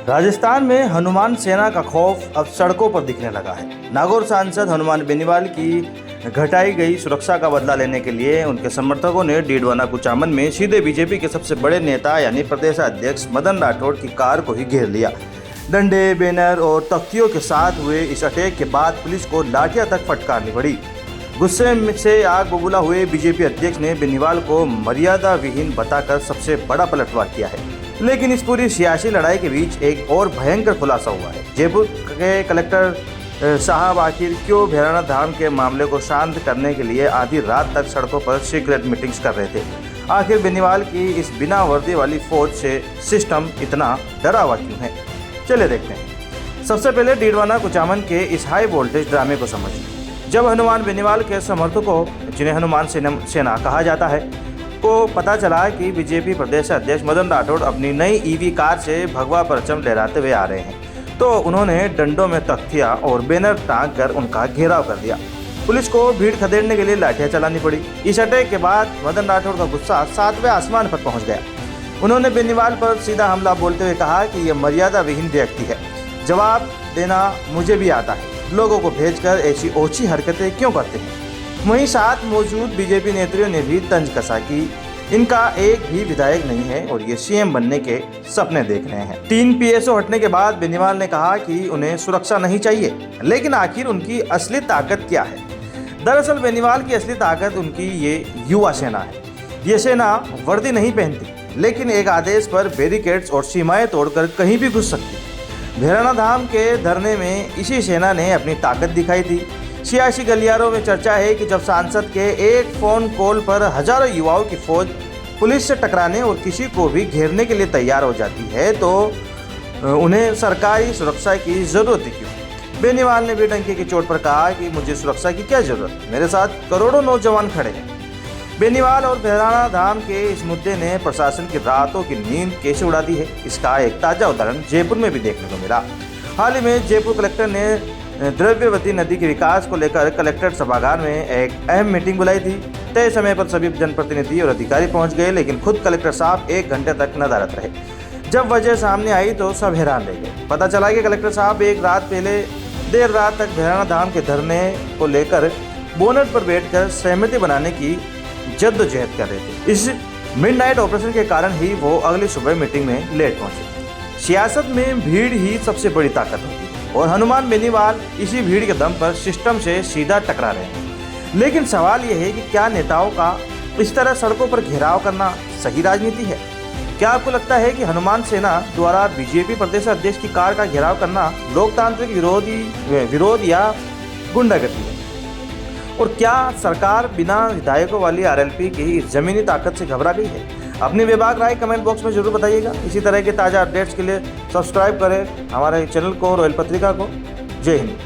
राजस्थान में हनुमान सेना का खौफ अब सड़कों पर दिखने लगा है। नागौर सांसद हनुमान बेनीवाल की घटाई गई सुरक्षा का बदला लेने के लिए उनके समर्थकों ने डीडवाना कुचामन में सीधे बीजेपी के सबसे बड़े नेता यानी प्रदेश अध्यक्ष मदन राठौड़ की कार को ही घेर लिया। डंडे, बैनर और तख्तियों के साथ हुए इस अटैक के बाद पुलिस को लाठियां तक फटकारनी पड़ी। गुस्से से आग बबूला हुए बीजेपी अध्यक्ष ने बेनीवाल को मर्यादा विहीन बताकर सबसे बड़ा पलटवार किया है। लेकिन इस पूरी सियासी लड़ाई के बीच एक और भयंकर खुलासा हुआ है। जयपुर के कलेक्टर साहब आखिर क्यों भैराना धाम के मामले को शांत करने के लिए आधी रात तक सड़कों पर सीक्रेट मीटिंग्स कर रहे थे? आखिर बेनीवाल की इस बिना वर्दी वाली फौज से सिस्टम इतना डरा हुआ क्यों है? चलिए देखते हैं। सबसे पहले डीडवाना कुचामन के इस हाई वोल्टेज ड्रामे को समझिए। जब हनुमान बेनीवाल के समर्थकों, जिन्हें हनुमान सेना कहा जाता है, को पता चला कि बीजेपी प्रदेश अध्यक्ष मदन राठौड़ अपनी नई ईवी कार से भगवा परचम लहराते हुए आ रहे हैं, तो उन्होंने डंडों में तख्तियां और बैनर टांग कर उनका घेराव कर दिया। पुलिस को भीड़ खदेड़ने के लिए लाठियां चलानी पड़ी। इस अटैक के बाद मदन राठौड़ का गुस्सा 7वें आसमान पर पहुंच गया। उन्होंने बेनीवाल पर सीधा हमला बोलते हुए कहा कि यह मर्यादा विहीन व्यक्ति है, जवाब देना मुझे भी आता है, लोगों को भेजकर ऐसी ओछी हरकतें क्यों करते हैं। वहीं साथ मौजूद बीजेपी नेताओं ने भी तंज कसा कि इनका एक भी विधायक नहीं है और ये सीएम बनने के सपने देख रहे हैं। 3 पीएसओ हटने के बाद बेनीवाल ने कहा कि उन्हें सुरक्षा नहीं चाहिए, लेकिन आखिर उनकी असली ताकत क्या है? दरअसल बेनीवाल की असली ताकत उनकी ये युवा सेना है। ये सेना वर्दी नहीं पहनती, लेकिन एक आदेश पर बैरिकेड्स और सीमाएं तोड़कर कहीं भी घुस सकती है। भैराना धाम के धरने में इसी सेना ने अपनी ताकत दिखाई थी। सियासी गलियारों में चर्चा है कि जब सांसद के एक फ़ोन कॉल पर हजारों युवाओं की फौज पुलिस से टकराने और किसी को भी घेरने के लिए तैयार हो जाती है, तो उन्हें सरकारी सुरक्षा की ज़रूरत क्यों? बेनीवाल ने बेटंकी की चोट पर कहा कि मुझे सुरक्षा की क्या ज़रूरत, मेरे साथ करोड़ों नौजवान खड़े हैं। बेनीवाल और भैराना धाम के इस मुद्दे ने प्रशासन की रातों की नींद कैसे उड़ा दी है, इसका एक ताज़ा उदाहरण जयपुर में भी देखने को मिला। हाल ही में जयपुर कलेक्टर ने द्रव्यवती नदी के विकास को लेकर कलेक्ट्रेट सभागार में एक अहम मीटिंग बुलाई थी। तय समय पर सभी जनप्रतिनिधि और अधिकारी पहुंच गए, लेकिन खुद कलेक्टर साहब 1 घंटे तक नदारद रहे। जब वजह सामने आई तो सब हैरान रह गए। पता चला कि कलेक्टर साहब एक रात पहले देर रात तक भैराना धाम के धरने को लेकर बोनट पर बैठकर सहमति बनाने की जद्दोजहद कर रहे थे। इस मिडनाइट ऑपरेशन के कारण ही वो अगली सुबह मीटिंग में लेट पहुंचे। सियासत में भीड़ ही सबसे बड़ी ताकत होती है और हनुमान बेनीवाल इसी भीड़ के दम पर सिस्टम से सीधा टकरा रहे हैं। लेकिन सवाल यह है कि क्या नेताओं का इस तरह सड़कों पर घेराव करना सही राजनीति है? क्या आपको लगता है कि हनुमान सेना द्वारा बीजेपी प्रदेश अध्यक्ष की कार का घेराव करना लोकतांत्रिक विरोध या गुंडागर्दी है? और क्या सरकार बिना विधायकों वाली आरएलपी की इस जमीनी ताकत से घबरा गई है? अपनी बेबाक राय कमेंट बॉक्स में जरूर बताइएगा। इसी तरह के ताज़ा अपडेट्स के लिए सब्सक्राइब करें हमारे चैनल को, रॉयल पत्रिका को। जय हिंद।